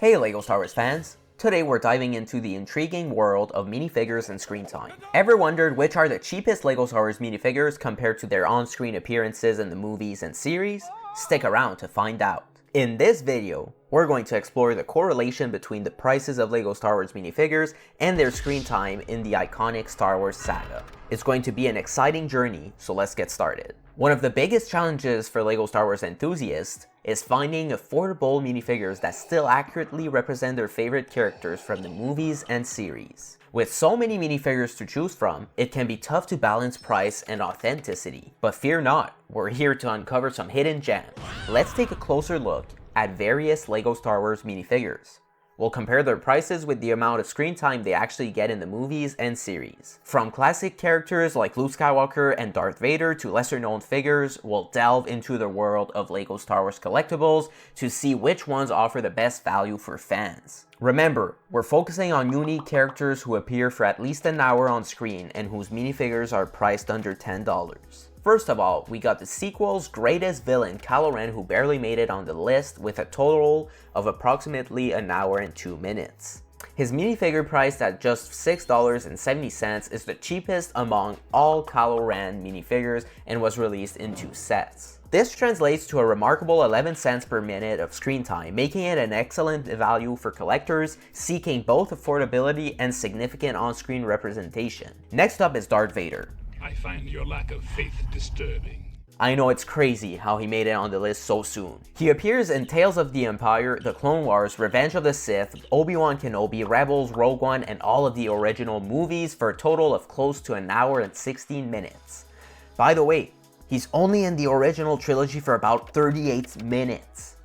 Hey LEGO Star Wars fans! Today we're diving into the intriguing world of minifigures and screen time. Ever wondered which are the cheapest LEGO Star Wars minifigures compared to their on-screen appearances in the movies and series? Stick around to find out. In this video, we're going to explore the correlation between the prices of LEGO Star Wars minifigures and their screen time in the iconic Star Wars saga. It's going to be an exciting journey, so let's get started. One of the biggest challenges for LEGO Star Wars enthusiasts is finding affordable minifigures that still accurately represent their favorite characters from the movies and series. With so many minifigures to choose from, it can be tough to balance price and authenticity. But fear not, we're here to uncover some hidden gems. Let's take a closer look at various LEGO Star Wars minifigures. We'll compare their prices with the amount of screen time they actually get in the movies and series. From classic characters like Luke Skywalker and Darth Vader to lesser known figures, we'll delve into the world of LEGO Star Wars collectibles to see which ones offer the best value for fans. Remember, we're focusing on unique characters who appear for at least an hour on screen and whose minifigures are priced under $10. First of all, we got the sequel's greatest villain, Kylo Ren, who barely made it on the list with a total of approximately an hour and 2 minutes. His minifigure priced at just $6.70 is the cheapest among all Kylo Ren minifigures and was released in 2 sets. This translates to a remarkable 11 cents per minute of screen time, making it an excellent value for collectors seeking both affordability and significant on-screen representation. Next up is Darth Vader. I find your lack of faith disturbing. I know it's crazy how he made it on the list so soon. He appears in Tales of the Empire, The Clone Wars, Revenge of the Sith, Obi-Wan Kenobi, Rebels, Rogue One, and all of the original movies for a total of close to an hour and 16 minutes. By the way, he's only in the original trilogy for about 38 minutes.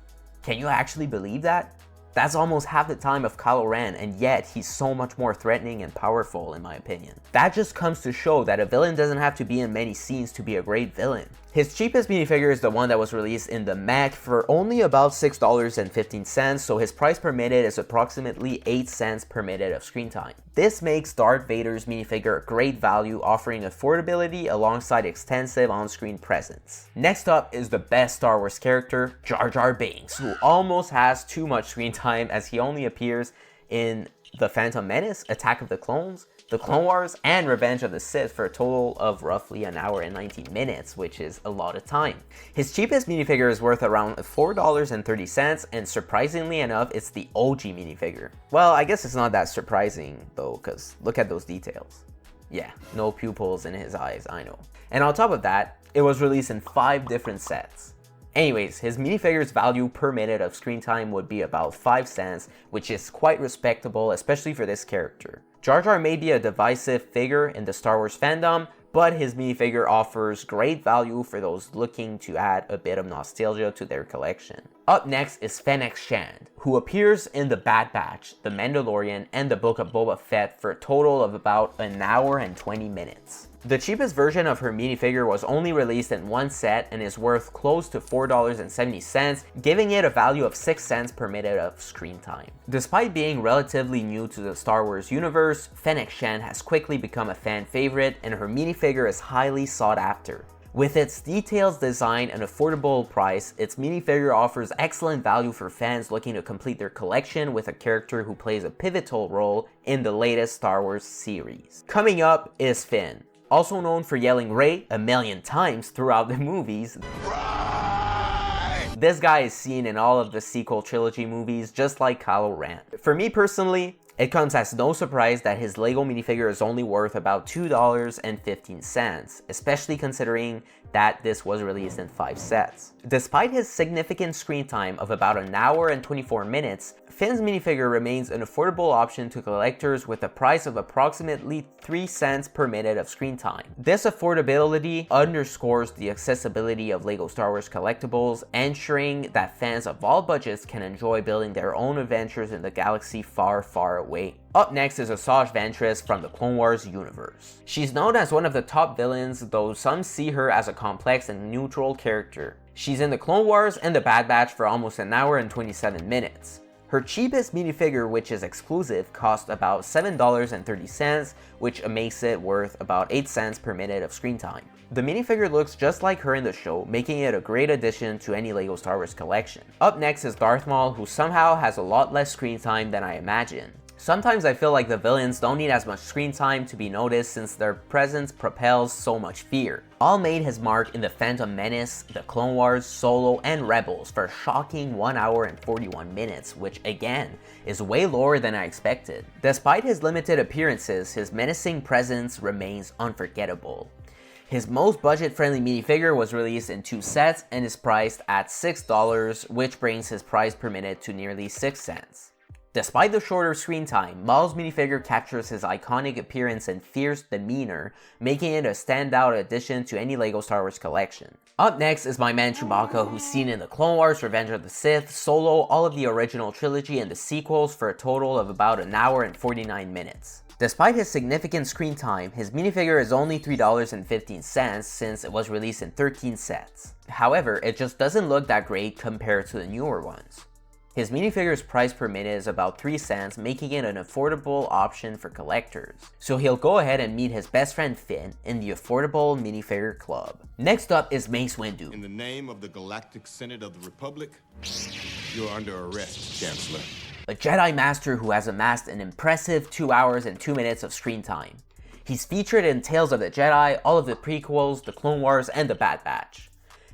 Can you actually believe that? That's almost half the time of Kylo Ren, and yet he's so much more threatening and powerful in my opinion. That just comes to show that a villain doesn't have to be in many scenes to be a great villain. His cheapest minifigure is the one that was released in the mech for only about $6.15, so his price per minute is approximately 8 cents per minute of screen time. This makes Darth Vader's minifigure a great value, offering affordability alongside extensive on-screen presence. Next up is the best Star Wars character, Jar Binks, who almost has too much screen time as he only appears in The Phantom Menace, Attack of the Clones, The Clone Wars, and Revenge of the Sith for a total of roughly an hour and 19 minutes, which is a lot of time. His cheapest minifigure is worth around $4.30, and surprisingly enough, it's the OG minifigure. Well, I guess it's not that surprising though, because look at those details. Yeah, no pupils in his eyes, I know. And on top of that, it was released in 5 different sets. Anyways, his minifigure's value per minute of screen time would be about 5 cents, which is quite respectable, especially for this character. Jar Jar may be a divisive figure in the Star Wars fandom, but his minifigure offers great value for those looking to add a bit of nostalgia to their collection. Up next is Fennec Shand, who appears in The Bad Batch, The Mandalorian, and the Book of Boba Fett for a total of about an hour and 20 minutes. The cheapest version of her minifigure was only released in 1 set and is worth close to $4.70, giving it a value of 6 cents per minute of screen time. Despite being relatively new to the Star Wars universe, Fennec Shand has quickly become a fan favorite and her minifigure is highly sought after. With its detailed design and affordable price, its minifigure offers excellent value for fans looking to complete their collection with a character who plays a pivotal role in the latest Star Wars series. Coming up is Finn. Also known for yelling Rey a million times throughout the movies. Right. This guy is seen in all of the sequel trilogy movies just like Kylo Ren. For me personally, it comes as no surprise that his LEGO minifigure is only worth about $2.15, especially considering that this was released in 5 sets. Despite his significant screen time of about an hour and 24 minutes, Finn's minifigure remains an affordable option to collectors with a price of approximately 3 cents per minute of screen time. This affordability underscores the accessibility of LEGO Star Wars collectibles, ensuring that fans of all budgets can enjoy building their own adventures in the galaxy far, far away. Up next is Asajj Ventress from the Clone Wars universe. She's known as one of the top villains, though some see her as a complex and neutral character. She's in the Clone Wars and the Bad Batch for almost an hour and 27 minutes. Her Her cheapest minifigure, which is exclusive, cost about $7.30, which makes it worth about 8 cents per minute of screen time. The minifigure looks just like her in the show, making it a great addition to any LEGO Star Wars collection. Up next is Darth Maul, who somehow has a lot less screen time than I imagined. Sometimes I feel like the villains don't need as much screen time to be noticed since their presence propels so much fear. Maul made his mark in The Phantom Menace, The Clone Wars, Solo, and Rebels for a shocking 1 hour and 41 minutes, which again, is way lower than I expected. Despite his limited appearances, his menacing presence remains unforgettable. His most budget-friendly minifigure was released in 2 sets and is priced at $6, which brings his price per minute to nearly 6 cents. Despite the shorter screen time, Maul's minifigure captures his iconic appearance and fierce demeanor, making it a standout addition to any LEGO Star Wars collection. Up next is my man Chewbacca, who's seen in The Clone Wars, Revenge of the Sith, Solo, all of the original trilogy, and the sequels for a total of about 1 hour and 49 minutes. Despite his significant screen time, his minifigure is only $3.15 since it was released in 13 sets. However, it just doesn't look that great compared to the newer ones. His minifigure's price per minute is about 3 cents, making it an affordable option for collectors. So he'll go ahead and meet his best friend Finn in the Affordable Minifigure Club. Next up is Mace Windu. In the name of the Galactic Senate of the Republic, you're under arrest, Chancellor. A Jedi Master who has amassed an impressive 2 hours and 2 minutes of screen time. He's featured in Tales of the Jedi, all of the prequels, the Clone Wars, and the Bad Batch.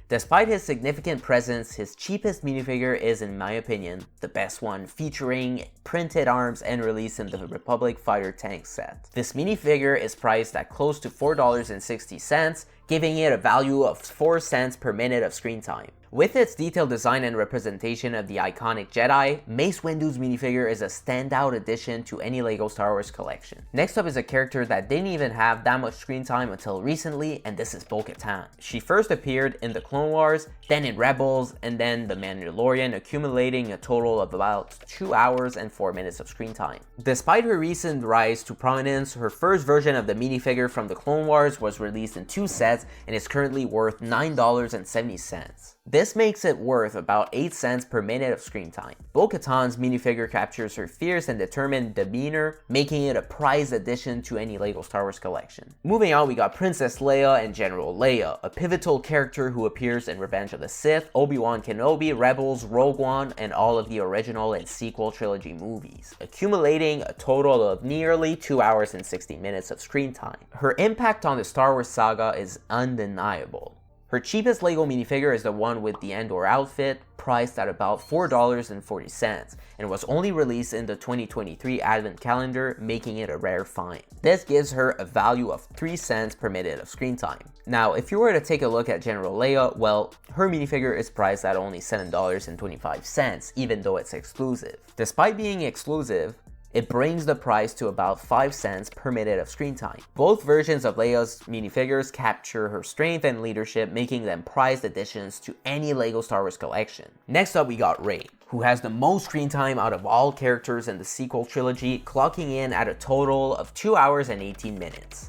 Despite his significant presence, his cheapest minifigure is, in my opinion, the best one, featuring printed arms and released in the Republic Fighter Tank set. This minifigure is priced at close to $4.60, giving it a value of 4 cents per minute of screen time. With its detailed design and representation of the iconic Jedi, Mace Windu's minifigure is a standout addition to any LEGO Star Wars collection. Next up is a character that didn't even have that much screen time until recently, and this is Bo-Katan. She first appeared in the Clone Wars, then in Rebels, and then the Mandalorian, accumulating a total of about 2 hours and 4 minutes of screen time. Despite her recent rise to prominence, her first version of the minifigure from the Clone Wars was released in 2 sets and is currently worth $9.70. This makes it worth about 8 cents per minute of screen time. Bo-Katan's minifigure captures her fierce and determined demeanor, making it a prized addition to any LEGO Star Wars collection. Moving on, we got Princess Leia and General Leia, a pivotal character who appears in Revenge of the Sith, Obi-Wan Kenobi, Rebels, Rogue One, and all of the original and sequel trilogy movies, accumulating a total of nearly 2 hours and 60 minutes of screen time. Her impact on the Star Wars saga is undeniable. Her cheapest LEGO minifigure is the one with the Andor outfit, priced at about $4.40, and was only released in the 2023 Advent calendar, making it a rare find. This gives her a value of 3 cents per minute of screen time. Now, if you were to take a look at General Leia, well, her minifigure is priced at only $7.25, even though it's exclusive. Despite being exclusive, it brings the price to about 5 cents per minute of screen time. Both versions of Leia's minifigures capture her strength and leadership, making them prized additions to any LEGO Star Wars collection. Next up, we got Rey, who has the most screen time out of all characters in the sequel trilogy, clocking in at a total of 2 hours and 18 minutes.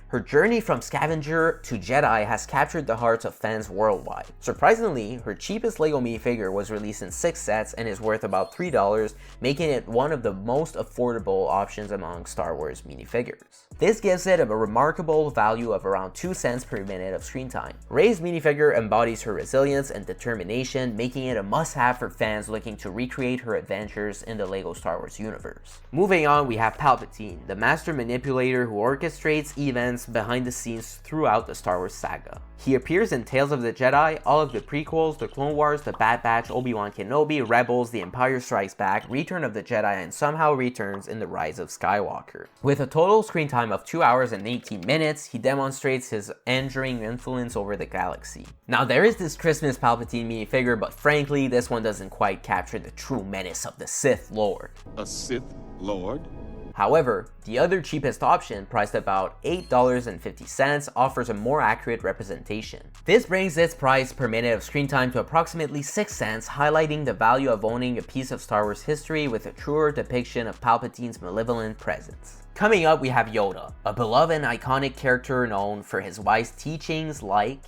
Her journey from scavenger to Jedi has captured the hearts of fans worldwide. Surprisingly, her cheapest LEGO minifigure was released in 6 sets and is worth about $3, making it one of the most affordable options among Star Wars minifigures. This gives it a remarkable value of around 2 cents per minute of screen time. Rey's minifigure embodies her resilience and determination, making it a must-have for fans looking to recreate her adventures in the LEGO Star Wars universe. Moving on, we have Palpatine, the master manipulator who orchestrates events behind the scenes throughout the Star Wars saga. He appears in Tales of the Jedi, all of the prequels, the Clone Wars, the Bad Batch, Obi-Wan Kenobi, Rebels, The Empire Strikes Back, Return of the Jedi, and somehow returns in The Rise of Skywalker. With a total screen time of 2 hours and 18 minutes, he demonstrates his enduring influence over the galaxy. Now, there is this Christmas Palpatine minifigure, but frankly, this one doesn't quite capture the true menace of the Sith Lord. A Sith Lord? However, the other cheapest option, priced about $8.50, offers a more accurate representation. This brings its price per minute of screen time to approximately 6 cents, highlighting the value of owning a piece of Star Wars history with a truer depiction of Palpatine's malevolent presence. Coming up, we have Yoda, a beloved and iconic character known for his wise teachings like,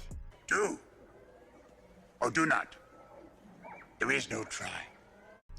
Do or do not. There is no try.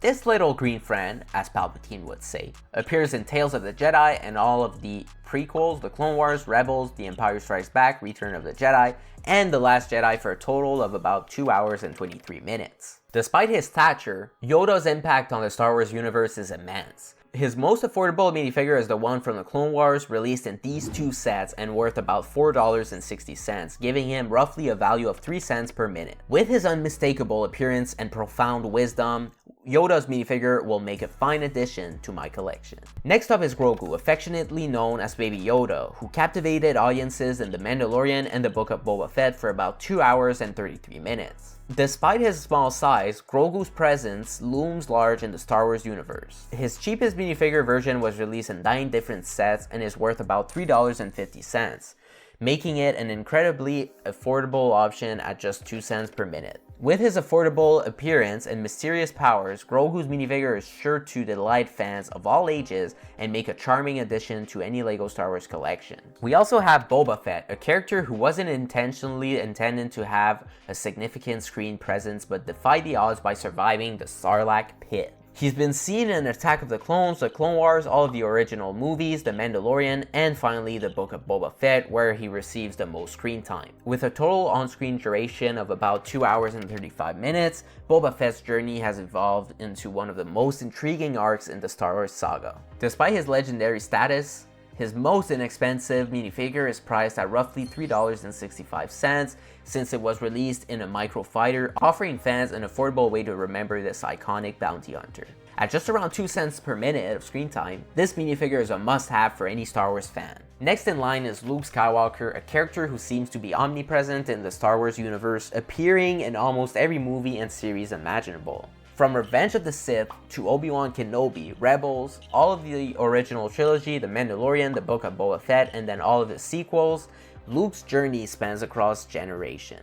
This little green friend, as Palpatine would say, appears in Tales of the Jedi and all of the prequels, The Clone Wars, Rebels, The Empire Strikes Back, Return of the Jedi, and The Last Jedi for a total of about 2 hours and 23 minutes. Despite his stature, Yoda's impact on the Star Wars universe is immense. His most affordable minifigure is the one from the Clone Wars, released in these two sets and worth about $4.60, giving him roughly a value of 3 cents per minute. With his unmistakable appearance and profound wisdom, Yoda's minifigure will make a fine addition to my collection. Next up is Grogu, affectionately known as Baby Yoda, who captivated audiences in The Mandalorian and the Book of Boba Fett for about 2 hours and 33 minutes. Despite his small size, Grogu's presence looms large in the Star Wars universe. His cheapest minifigure version was released in 9 different sets and is worth about $3.50, making it an incredibly affordable option at just 2 cents per minute. With his affordable appearance and mysterious powers, Grogu's minifigure is sure to delight fans of all ages and make a charming addition to any LEGO Star Wars collection. We also have Boba Fett, a character who wasn't intentionally intended to have a significant screen presence but defied the odds by surviving the Sarlacc pit. He's been seen in Attack of the Clones, The Clone Wars, all of the original movies, The Mandalorian, and finally the Book of Boba Fett, where he receives the most screen time. With a total on-screen duration of about 2 hours and 35 minutes, Boba Fett's journey has evolved into one of the most intriguing arcs in the Star Wars saga. Despite his legendary status, his most inexpensive minifigure is priced at roughly $3.65 since it was released in a microfighter, offering fans an affordable way to remember this iconic bounty hunter. At just around 2 cents per minute of screen time, this minifigure is a must-have for any Star Wars fan. Next in line is Luke Skywalker, a character who seems to be omnipresent in the Star Wars universe, appearing in almost every movie and series imaginable. From Revenge of the Sith to Obi-Wan Kenobi, Rebels, all of the original trilogy, The Mandalorian, The Book of Boba Fett, and then all of the sequels, Luke's journey spans across generations.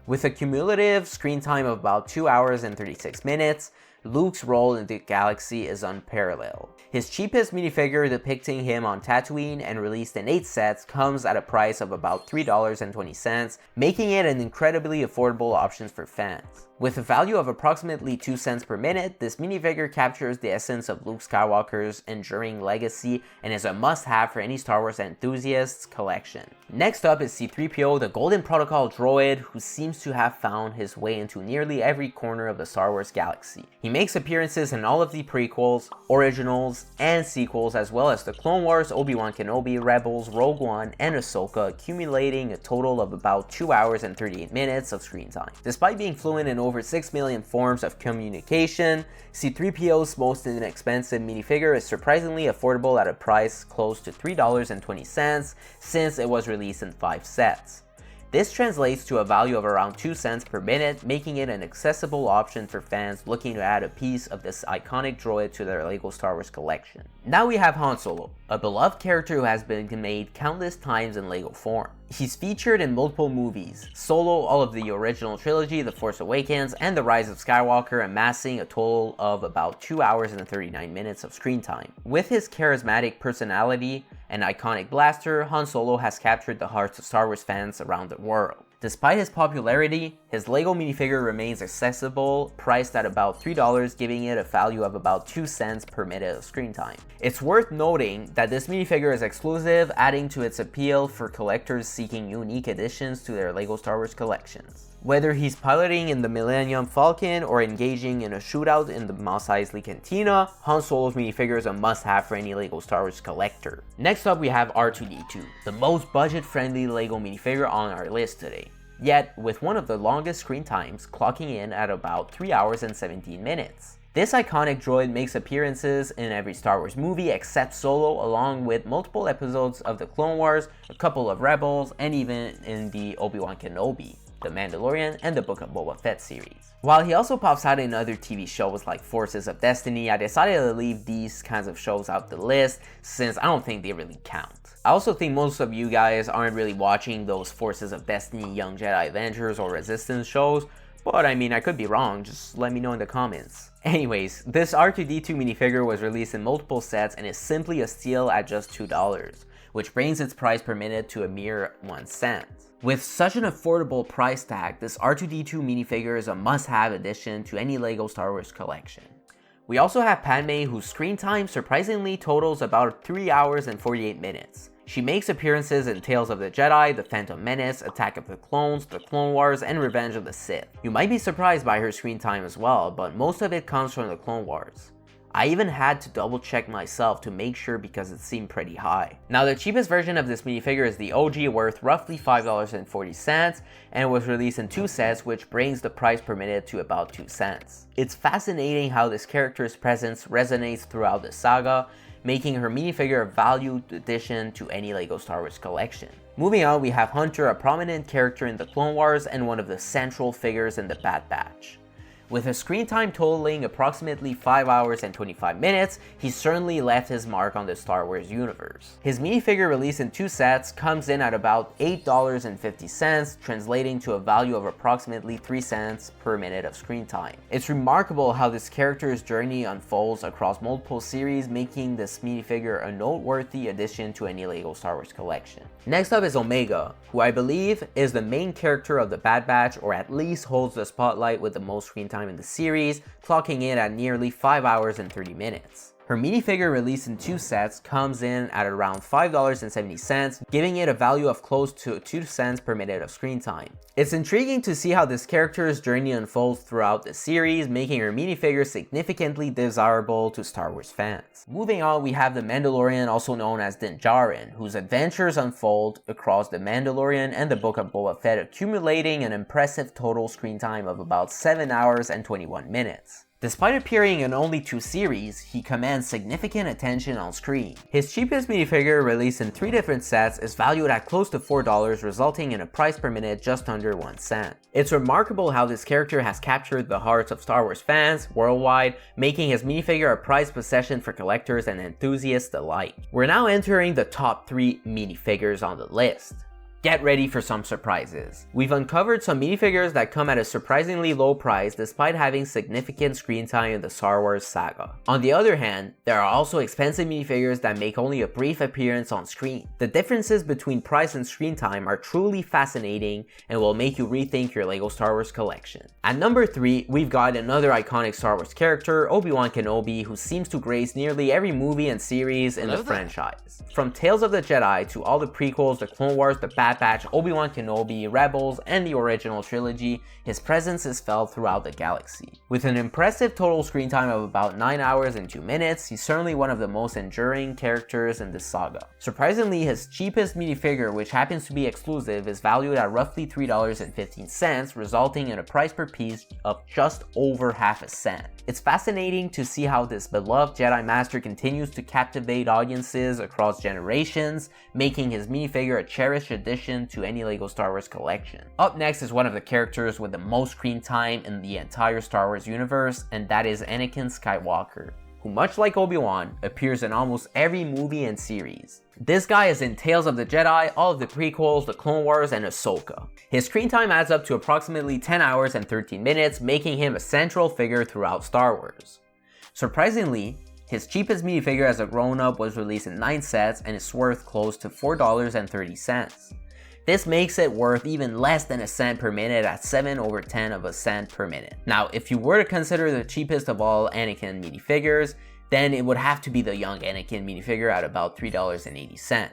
With a cumulative screen time of about 2 hours and 36 minutes, Luke's role in the galaxy is unparalleled. His cheapest minifigure depicting him on Tatooine and released in 8 sets comes at a price of about $3.20, making it an incredibly affordable option for fans. With a value of approximately 2 cents per minute, this minifigure captures the essence of Luke Skywalker's enduring legacy and is a must-have for any Star Wars enthusiast's collection. Next up is C-3PO, the Golden Protocol droid who seems to have found his way into nearly every corner of the Star Wars galaxy. He makes appearances in all of the prequels, originals, and sequels, as well as the Clone Wars, Obi-Wan Kenobi, Rebels, Rogue One, and Ahsoka, accumulating a total of about 2 hours and 38 minutes of screen time. Despite being fluent in over 6 million forms of communication, C-3PO's most inexpensive minifigure is surprisingly affordable at a price close to $3.20 since it was released in 5 sets. This translates to a value of around 2 cents per minute, making it an accessible option for fans looking to add a piece of this iconic droid to their LEGO Star Wars collection. Now we have Han Solo, a beloved character who has been made countless times in LEGO form. He's featured in multiple movies, Solo, all of the original trilogy, The Force Awakens, and The Rise of Skywalker, amassing a total of about 2 hours and 39 minutes of screen time. With his charismatic personality and iconic blaster, Han Solo has captured the hearts of Star Wars fans around the world. Despite his popularity, his LEGO minifigure remains accessible, priced at about $3, giving it a value of about 2 cents per minute of screen time. It's worth noting that this minifigure is exclusive, adding to its appeal for collectors seeking unique additions to their LEGO Star Wars collections. Whether he's piloting in the Millennium Falcon or engaging in a shootout in the Mos Eisley Cantina, Han Solo's minifigure is a must-have for any LEGO Star Wars collector. Next up we have R2-D2, the most budget-friendly LEGO minifigure on our list today, yet with one of the longest screen times, clocking in at about 3 hours and 17 minutes. This iconic droid makes appearances in every Star Wars movie except Solo, along with multiple episodes of The Clone Wars, a couple of Rebels, and even in the Obi-Wan Kenobi, The Mandalorian, and the Book of Boba Fett series. While he also pops out in other TV shows like Forces of Destiny, I decided to leave these kinds of shows out the list since I don't think they really count. I also think most of you guys aren't really watching those Forces of Destiny, Young Jedi Adventures, or Resistance shows, but I mean, I could be wrong, just let me know in the comments. Anyways, this R2-D2 minifigure was released in multiple sets and is simply a steal at just $2, which brings its price per minute to a mere 1 cent. With such an affordable price tag, this R2-D2 minifigure is a must-have addition to any LEGO Star Wars collection. We also have Padmé, whose screen time surprisingly totals about 3 hours and 48 minutes. She makes appearances in Tales of the Jedi, The Phantom Menace, Attack of the Clones, The Clone Wars, and Revenge of the Sith. You might be surprised by her screen time as well, but most of it comes from The Clone Wars. I even had to double check myself to make sure because it seemed pretty high. Now the cheapest version of this minifigure is the OG, worth roughly $5.40, and it was released in 2 sets, which brings the price per minute to about 2 cents. It's fascinating how this character's presence resonates throughout the saga, making her minifigure a valued addition to any LEGO Star Wars collection. Moving on, we have Hunter, a prominent character in the Clone Wars and one of the central figures in the Bad Batch. With a screen time totaling approximately 5 hours and 25 minutes, he certainly left his mark on the Star Wars universe. His minifigure, released in 2 sets, comes in at about $8.50, translating to a value of approximately 3 cents per minute of screen time. It's remarkable how this character's journey unfolds across multiple series, making this minifigure a noteworthy addition to any LEGO Star Wars collection. Next up is Omega, who I believe is the main character of the Bad Batch, or at least holds the spotlight with the most screen time in the series, clocking in at nearly 5 hours and 30 minutes. Her minifigure, released in 2 sets, comes in at around $5.70, giving it a value of close to 2 cents per minute of screen time. It's intriguing to see how this character's journey unfolds throughout the series, making her minifigure significantly desirable to Star Wars fans. Moving on, we have the Mandalorian, also known as Djarin, whose adventures unfold across the Mandalorian and the Book of Boba Fett, accumulating an impressive total screen time of about 7 hours and 21 minutes. Despite appearing in only 2 series, he commands significant attention on screen. His cheapest minifigure, released in 3 different sets, is valued at close to $4, resulting in a price per minute just under 1 cent. It's remarkable how this character has captured the hearts of Star Wars fans worldwide, making his minifigure a prized possession for collectors and enthusiasts alike. We're now entering the top 3 minifigures on the list. Get ready for some surprises. We've uncovered some minifigures that come at a surprisingly low price despite having significant screen time in the Star Wars saga. On the other hand, there are also expensive minifigures that make only a brief appearance on screen. The differences between price and screen time are truly fascinating and will make you rethink your LEGO Star Wars collection. At number 3, we've got another iconic Star Wars character, Obi-Wan Kenobi, who seems to grace nearly every movie and series in the franchise. From Tales of the Jedi to all the prequels, the Clone Wars, the Bad Batch, Obi-Wan Kenobi, Rebels, and the original trilogy, his presence is felt throughout the galaxy. With an impressive total screen time of about 9 hours and 2 minutes, he's certainly one of the most enduring characters in this saga. Surprisingly, his cheapest minifigure, which happens to be exclusive, is valued at roughly $3.15, resulting in a price per piece of just over half a cent. It's fascinating to see how this beloved Jedi Master continues to captivate audiences across generations, making his minifigure a cherished addition to any LEGO Star Wars collection. Up next is one of the characters with the most screen time in the entire Star Wars universe, and that is Anakin Skywalker, who, much like Obi-Wan, appears in almost every movie and series. This guy is in Tales of the Jedi, all of the prequels, the Clone Wars, and Ahsoka. His screen time adds up to approximately 10 hours and 13 minutes, making him a central figure throughout Star Wars. Surprisingly, his cheapest minifigure as a grown-up was released in 9 sets and is worth close to $4.30. This makes it worth even less than a cent per minute at 7/10 of a cent per minute. Now, if you were to consider the cheapest of all Anakin minifigures, then it would have to be the young Anakin minifigure at about $3.80.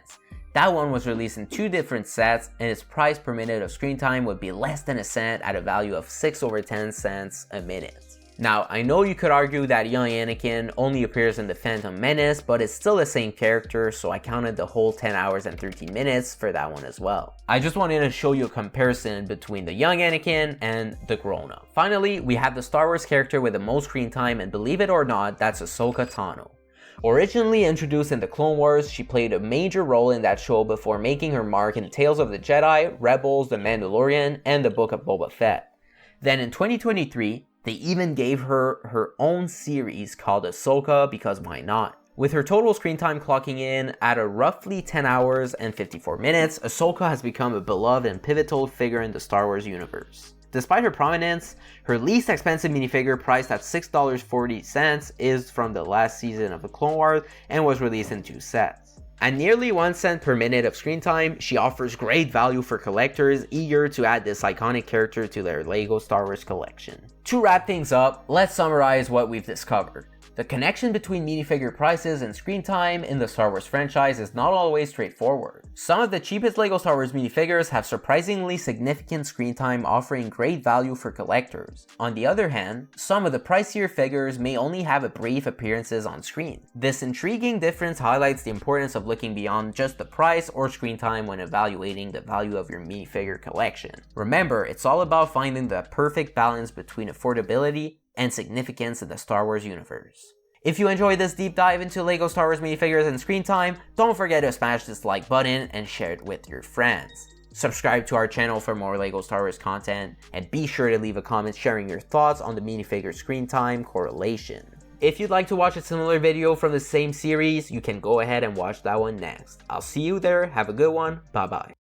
That one was released in 2 different sets, and its price per minute of screen time would be less than a cent at a value of 6/10 cents a minute. Now, I know you could argue that young Anakin only appears in The Phantom Menace, but it's still the same character, so I counted the whole 10 hours and 13 minutes for that one as well. I just wanted to show you a comparison between the young Anakin and the grown-up. Finally, we have the Star Wars character with the most screen time, and believe it or not, that's Ahsoka Tano. Originally introduced in the Clone Wars, she played a major role in that show before making her mark in Tales of the Jedi, Rebels, The Mandalorian, and the Book of Boba Fett. Then in 2023, they even gave her her own series called Ahsoka, because why not? With her total screen time clocking in at a roughly 10 hours and 54 minutes, Ahsoka has become a beloved and pivotal figure in the Star Wars universe. Despite her prominence, her least expensive minifigure, priced at $6.40, is from the last season of the Clone Wars and was released in 2 sets. At nearly 1 cent per minute of screen time, she offers great value for collectors eager to add this iconic character to their LEGO Star Wars collection. To wrap things up, let's summarize what we've discovered. The connection between minifigure prices and screen time in the Star Wars franchise is not always straightforward. Some of the cheapest LEGO Star Wars minifigures have surprisingly significant screen time, offering great value for collectors. On the other hand, some of the pricier figures may only have brief appearances on screen. This intriguing difference highlights the importance of looking beyond just the price or screen time when evaluating the value of your minifigure collection. Remember, it's all about finding the perfect balance between affordability and significance in the Star Wars universe. If you enjoyed this deep dive into LEGO Star Wars minifigures and screen time, don't forget to smash this like button and share it with your friends. Subscribe to our channel for more LEGO Star Wars content, and be sure to leave a comment sharing your thoughts on the minifigure screen time correlation. If you'd like to watch a similar video from the same series, you can go ahead and watch that one next. I'll see you there, have a good one, bye bye.